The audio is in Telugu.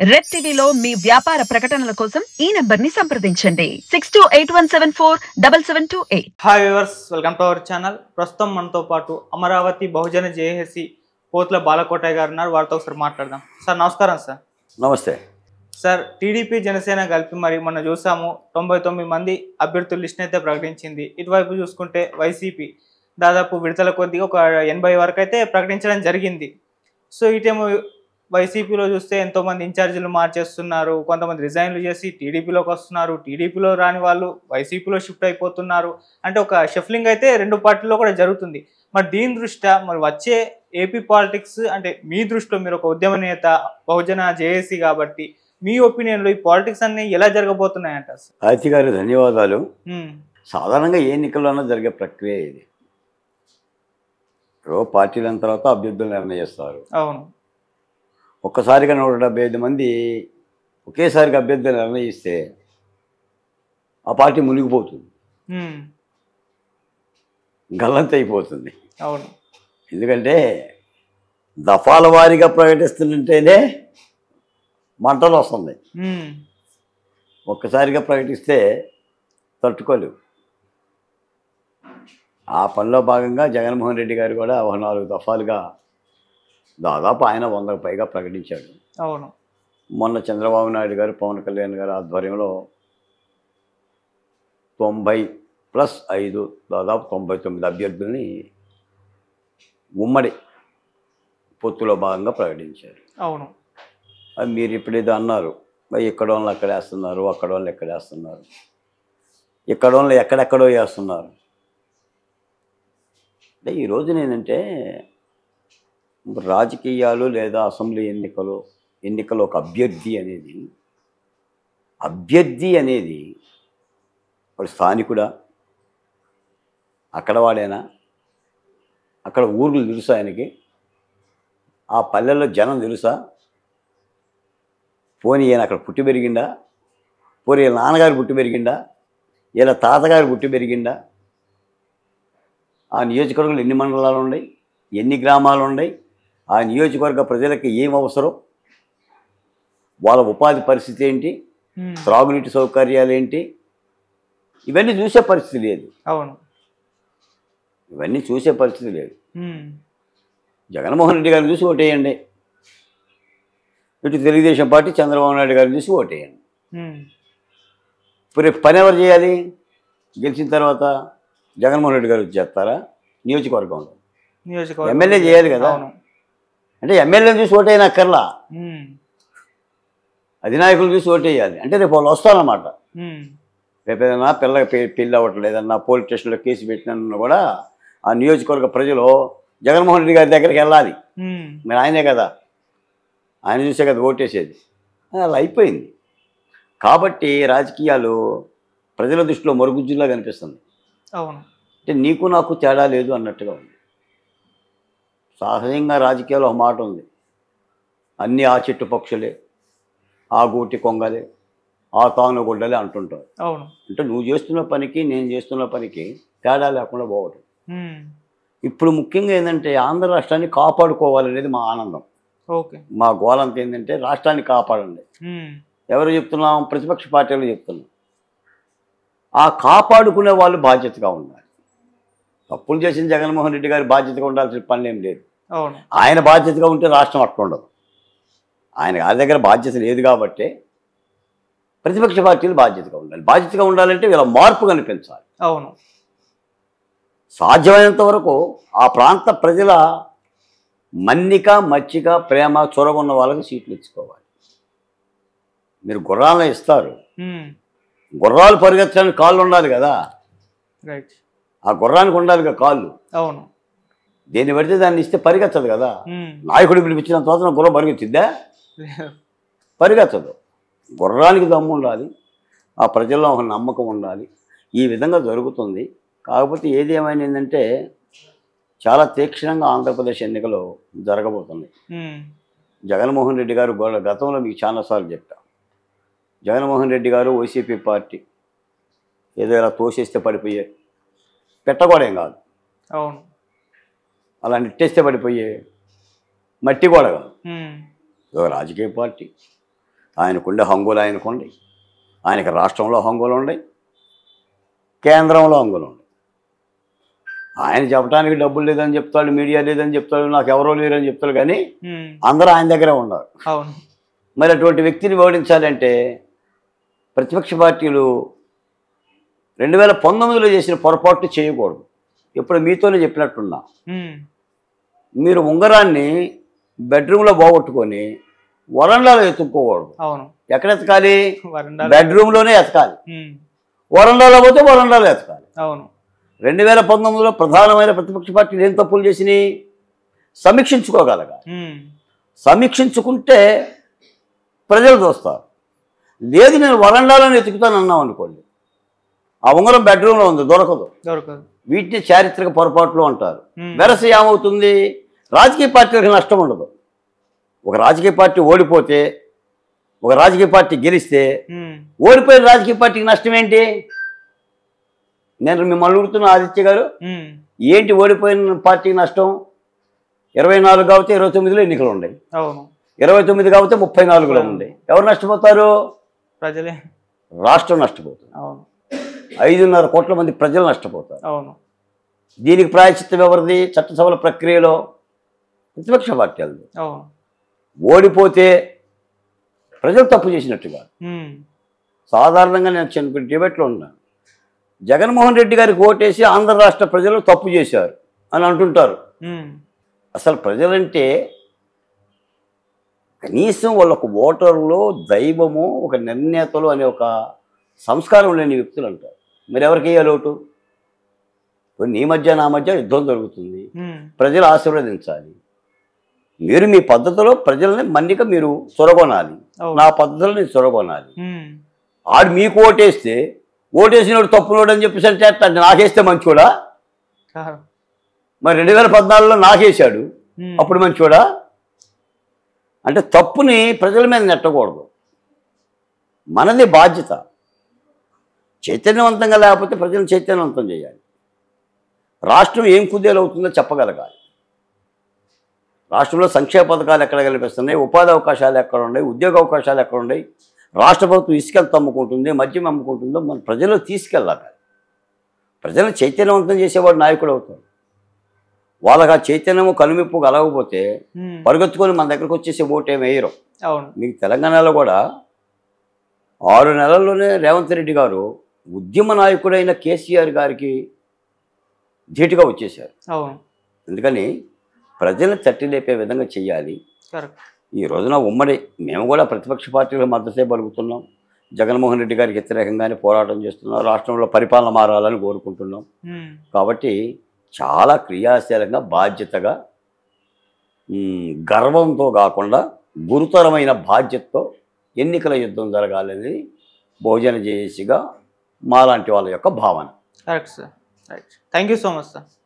రెడ్ టీవీలో మీ వ్యాపార ప్రకటనల కోసం ఈ నంబర్ ని సంప్రదించండి 6281747728. Hi viewers, welcome to our channel. ప్రస్తుతం మనతో పాటు అమరావతి బహుజన జేఏసీ పోతుల బాలకోటయ్య గారు ఉన్నారు. వారితో ఒకసారి మాట్లాడదాం. సార్ నమస్కారం. సార్ నమస్తే సార్, టీడీపీ జనసేన కలిపి మరి మొన్న చూసాము 99 మంది అభ్యర్థుల లిస్ట్ అయితే ప్రకటించింది. ఇటువైపు చూసుకుంటే వైసీపీ దాదాపు విడతల కొద్దిగా ఒక 80 వరకు అయితే ప్రకటించడం జరిగింది. సో ఇటేమో వైసీపీలో చూస్తే ఎంతోమంది ఇన్ఛార్జీలు మార్చేస్తున్నారు, కొంతమంది రిజైన్లు చేసి టీడీపీలోకి వస్తున్నారు, టీడీపీలో రాని వాళ్ళు వైసీపీలో షిఫ్ట్ అయిపోతున్నారు. అంటే ఒక షఫ్లింగ్ అయితే రెండు పార్టీల్లో కూడా జరుగుతుంది. మరి దీని దృష్ట్యా మరి వచ్చే ఏపీ పాలిటిక్స్ అంటే మీ దృష్టిలో మీరు ఒక ఉద్యమ నేత బహుజన జేఏసీ కాబట్టి మీ ఒపీనియన్లో ఈ పాలిటిక్స్ అన్ని ఎలా జరగబోతున్నాయంట? ఆదిత్య గారు ధన్యవాదాలు. సాధారణంగా ఏ ఎన్నికల్లోనూ జరిగే ప్రక్రియ ఇది. పార్టీల తర్వాత అభ్యర్థులు నిర్ణయిస్తారు. అవును. ఒక్కసారిగా 175 మంది ఒకేసారిగా అభ్యర్థులు నిర్ణయిస్తే ఆ పార్టీ మునిగిపోతుంది, గల్లంత అయిపోతుంది. అవును. ఎందుకంటే దఫాల వారీగా ప్రకటిస్తుంటేనే మంటలు వస్తుంది. ఒక్కసారిగా ప్రకటిస్తే తట్టుకోలేవు. ఆ పనిలో భాగంగా జగన్మోహన్ రెడ్డి గారు కూడా 4 దఫాలుగా దాదాపు ఆయన 100కు పైగా ప్రకటించాడు. అవును. మొన్న చంద్రబాబు నాయుడు గారు, పవన్ కళ్యాణ్ గారు ఆధ్వర్యంలో 90+5 దాదాపు 99 అభ్యర్థుల్ని ఉమ్మడి పొత్తులో భాగంగా ప్రకటించారు. అవును. అది మీరు ఇప్పుడేదో అన్నారు, ఇక్కడ వాళ్ళు అక్కడ వేస్తున్నారు, అక్కడ వాళ్ళు ఎక్కడ వేస్తున్నారు, ఇక్కడ వాళ్ళు ఎక్కడెక్కడో వేస్తున్నారు. అంటే ఈ రోజున ఏంటంటే రాజకీయాలు లేదా అసెంబ్లీ ఎన్నికలు ఒక అభ్యర్థి అనేది వాడు స్థానికుడా, అక్కడ వాడేనా, అక్కడ ఊర్లు తెలుసా ఆయనకి, ఆ పల్లెల్లో జనం తెలుసా, పోనీ ఈయన అక్కడ పుట్టి పెరిగిండా, పోనీ వీళ్ళ నాన్నగారు పుట్టి పెరిగిండా, వీళ్ళ తాతగారు పుట్టి పెరిగిండా, ఆ నియోజకవర్గంలో ఎన్ని మండలాలు ఉన్నాయి, ఎన్ని గ్రామాలు ఉన్నాయి, ఆ నియోజకవర్గ ప్రజలకి ఏం అవసరం, వాళ్ళ ఉపాధి పరిస్థితి ఏంటి, త్రాగునీటి సౌకర్యాలు ఏంటి, ఇవన్నీ చూసే పరిస్థితి లేదు. అవును. ఇవన్నీ చూసే పరిస్థితి లేదు. జగన్మోహన్ రెడ్డి గారిని చూసి ఓటేయండి, ఇటు తెలుగుదేశం పార్టీ చంద్రబాబు నాయుడు గారిని చూసి ఓటేయండి. ఇప్పుడు రేపు పని ఎవరు చేయాలి? గెలిచిన తర్వాత జగన్మోహన్ రెడ్డి గారు చేస్తారా? నియోజకవర్గంలో ఎమ్మెల్యే చేయాలి కదా. అంటే ఎమ్మెల్యేని చూసి ఓటేయనక్కర్లా, అధినాయకులు చూసి ఓటేయాలి. అంటే రేపు వాళ్ళు వస్తారన్నమాట. రేపు ఏదైనా పెళ్ళి అవ్వట్లేదు, ఏదన్నా పోలీస్ స్టేషన్లో కేసు పెట్టినా కూడా ఆ నియోజకవర్గ ప్రజలు జగన్మోహన్ రెడ్డి గారి దగ్గరికి వెళ్ళాలి. మరి ఆయనే కదా, ఆయన చూసే కదా ఓటేసేది. అలా అయిపోయింది. కాబట్టి రాజకీయాలు ప్రజల దృష్టిలో మరుగుజ్జులా కనిపిస్తుంది. అవును. అంటే నీకు నాకు తేడా లేదు అన్నట్టుగా ఉంది. సహజంగా రాజకీయాలు ఒక మాట ఉంది, అన్నీ ఆ చెట్టు పక్షులే, ఆ గూటి కొంగలే, ఆ తాను గుడ్డలే అంటుంటారు. అవును. అంటే నువ్వు చేస్తున్న పనికి నేను చేస్తున్న పనికి తేడా లేకుండా పోవటం. ఇప్పుడు ముఖ్యంగా ఏంటంటే ఆంధ్ర రాష్ట్రాన్ని కాపాడుకోవాలనేది మా ఆనందం. మా గోలంతా ఏంటంటే రాష్ట్రాన్ని కాపాడండి. ఎవరు చెప్తున్నాం? ప్రతిపక్ష పార్టీలు చెప్తున్నాం. ఆ కాపాడుకునే వాళ్ళు బాధ్యతగా ఉండాలి. తప్పులు చేసిన జగన్మోహన్ రెడ్డి గారి బాధ్యతగా ఉండాల్సిన పని ఏం లేదు. ఆయన బాధ్యతగా ఉంటే రాష్ట్రం అట్లా ఉండదు. ఆయన గారి దగ్గర బాధ్యత లేదు కాబట్టి ప్రతిపక్ష పార్టీలు బాధ్యతగా ఉండాలి. బాధ్యతగా ఉండాలంటే వీళ్ళ మార్పు కనిపించాలి. అవును. సాధ్యమైనంత వరకు ఆ ప్రాంత ప్రజల మన్నిక, మచ్చిక, ప్రేమ, చొరగొన్న వాళ్ళకి సీట్లు ఇచ్చుకోవాలి. మీరు గుర్రాలను ఇస్తారు, గుర్రాలు పరిగెత్తడానికి కాళ్ళు ఉండాలి కదా. ఆ గుర్రానికి ఉండాలి కదా కాళ్ళు. అవును. దేన్ని పడితే దాన్ని ఇస్తే పరిగెత్తదు కదా. నాయకుడు పిలిపించినంత తర్వాత గుర్రం పరిగెత్తిద్దా? పరిగెత్తదు. గుర్రానికి దమ్ము ఉండాలి, ఆ ప్రజల్లో ఒక నమ్మకం ఉండాలి. ఈ విధంగా జరుగుతుంది. కాకపోతే ఏది ఏమైనా ఏంటంటే చాలా తీక్షణంగా ఆంధ్రప్రదేశ్ ఎన్నికలు జరగబోతున్నాయి. జగన్మోహన్ రెడ్డి గారు గతంలో మీకు చాలాసార్లు చెప్పా, జగన్మోహన్ రెడ్డి గారు వైసీపీ పార్టీ ఏదో ఇలా తోసేస్తే పడిపోయే పెట్టకూడేం కాదు. అవును. అలా నెట్టేస్తే పడిపోయే మట్టి కూడా కాదు. రాజకీయ పార్టీ ఆయనకుండే హంగులు ఆయనకుండి, ఆయనకి రాష్ట్రంలో హంగులు ఉన్నాయి, కేంద్రంలో హంగులు ఉన్నాయి. ఆయన చెప్పడానికి డబ్బులు లేదని చెప్తాడు, మీడియా లేదని చెప్తాడు, నాకు ఎవరో లేరని చెప్తాడు, కానీ అందరూ ఆయన దగ్గరే ఉన్నారు. అవును. మరి అటువంటి వ్యక్తిని ఓడించాలంటే ప్రతిపక్ష పార్టీలు 2019లో చేసిన పొరపాటు చేయకూడదు. ఇప్పుడు మీతోనే చెప్పినట్టున్నా, మీరు ఉంగరాన్ని బెడ్రూమ్లో పోగొట్టుకొని వరండాలో ఎత్తుక్కోకూడదు. అవును. ఎక్కడ ఎతకాలి? బెడ్రూమ్లోనే ఎతకాలి. వరండాలో పోతే వరండాలో ఎతకాలి. అవును. 2019లో ప్రధానమైన ప్రతిపక్ష పార్టీలు ఏం తప్పులు చేసినాయి? సమీక్షించుకోగలగాలి. సమీక్షించుకుంటే ప్రజలు చూస్తారు. లేదు నేను వరండాలోనే ఎతుకుతాను అన్నాం అనుకోండి, ఆ ఉంగరం బెడ్రూమ్లో ఉంది, దొరకదు. వీటిని చారిత్రక పొరపాట్లు అంటారు. వెరస ఏమవుతుంది? రాజకీయ పార్టీలకు నష్టం ఉండదు. ఒక రాజకీయ పార్టీ ఓడిపోతే, ఒక రాజకీయ పార్టీ గెలిస్తే ఓడిపోయిన రాజకీయ పార్టీకి నష్టం ఏంటి? నేను మిమ్మల్ని అడుగుతున్న ఆదిత్య గారు, ఏంటి ఓడిపోయిన పార్టీకి నష్టం? 24 కాబట్టి 29లో ఎన్నికలు ఉన్నాయి. 29 కాబట్టి 34లో ఉన్నాయి. ఎవరు నష్టపోతారు? ప్రజలే. రాష్ట్రం నష్టపోతుంది. 5.5 కోట్ల మంది ప్రజలు నష్టపోతారు. దీనికి ప్రాయశ్చిత్తం ఎవరిది? చట్టసభల ప్రక్రియలో ప్రతిపక్ష పార్టీలది. ఓడిపోతే ప్రజలు తప్పు చేసినట్టుగా. సాధారణంగా నేను చిన్న డిబేట్లో ఉన్నాను, జగన్మోహన్ రెడ్డి గారికి ఓటేసి ఆంధ్ర రాష్ట్ర ప్రజలు తప్పు చేశారు అని అంటుంటారు. అసలు ప్రజలంటే కనీసం వాళ్ళకు ఓటర్లో దైవము, ఒక నిర్ణేతలు అనే ఒక సంస్కారం లేని వ్యక్తులు అంటారు. మరి ఎవరికి వేయాలి ఓటు? నీ మధ్య నా మధ్య యుద్ధం జరుగుతుంది, ప్రజలు ఆశీర్వదించాలి. మీరు మీ పద్ధతిలో ప్రజల్ని మన్నిక మీరు చొరగొనాలి, నా పద్ధతిలో నేను చొరగొనాలి. ఆడు మీకు ఓటేస్తే ఓటేసినోడు తప్పునోడు అని చెప్పేసి అంటే నాకేస్తే మంచోడా? మరి 2014లో నాకేశాడు, అప్పుడు మంచోడా? అంటే తప్పుని ప్రజల మీద నెట్టకూడదు. మనది బాధ్యత. చైతన్యవంతంగా లేకపోతే ప్రజలను చైతన్యవంతం చేయాలి. రాష్ట్రం ఏం కుదేలవుతుందో చెప్పగలగాలి. రాష్ట్రంలో సంక్షేమ పథకాలు ఎక్కడ కల్పిస్తున్నాయి, ఉపాధి అవకాశాలు ఎక్కడ ఉన్నాయి, ఉద్యోగ అవకాశాలు ఎక్కడ ఉన్నాయి, రాష్ట్ర ప్రభుత్వం ఇసుకలు అమ్ముకుంటుంది, మద్యం అమ్ముకుంటుందో మన ప్రజలు తీసుకెళ్ళాలి. ప్రజలను చైతన్యవంతం చేసేవాడు నాయకుడు అవుతాడు. వాళ్ళకి ఆ చైతన్యము కనుమిప్పు కలగకపోతే పరుగెత్తుకొని మన దగ్గరకు వచ్చేసి ఓటేమి వేయరు. మీకు తెలంగాణలో కూడా 6 నెలల్లోనే రేవంత్ రెడ్డి గారు ఉద్యమ నాయకుడైన కేసీఆర్ గారికి ధీటుగా వచ్చేశారు. ఎందుకని ప్రజలను తట్టి లేపే విధంగా చెయ్యాలి. ఈ రోజున ఉమ్మడి మేము కూడా ప్రతిపక్ష పార్టీలకు మద్దతే పలుకుతున్నాం. జగన్మోహన్ రెడ్డి గారికి వ్యతిరేకంగానే పోరాటం చేస్తున్నాం. రాష్ట్రంలో పరిపాలన మారాలని కోరుకుంటున్నాం. కాబట్టి చాలా క్రియాశీలంగా, బాధ్యతగా, గర్వంతో కాకుండా గురుతరమైన బాధ్యతతో ఎన్నికల యుద్ధం జరగాలనేది బహుజన జేఏసీగా మాలాంటి వాళ్ళ యొక్క భావన. Correct sir. Right. Thank you so much sir.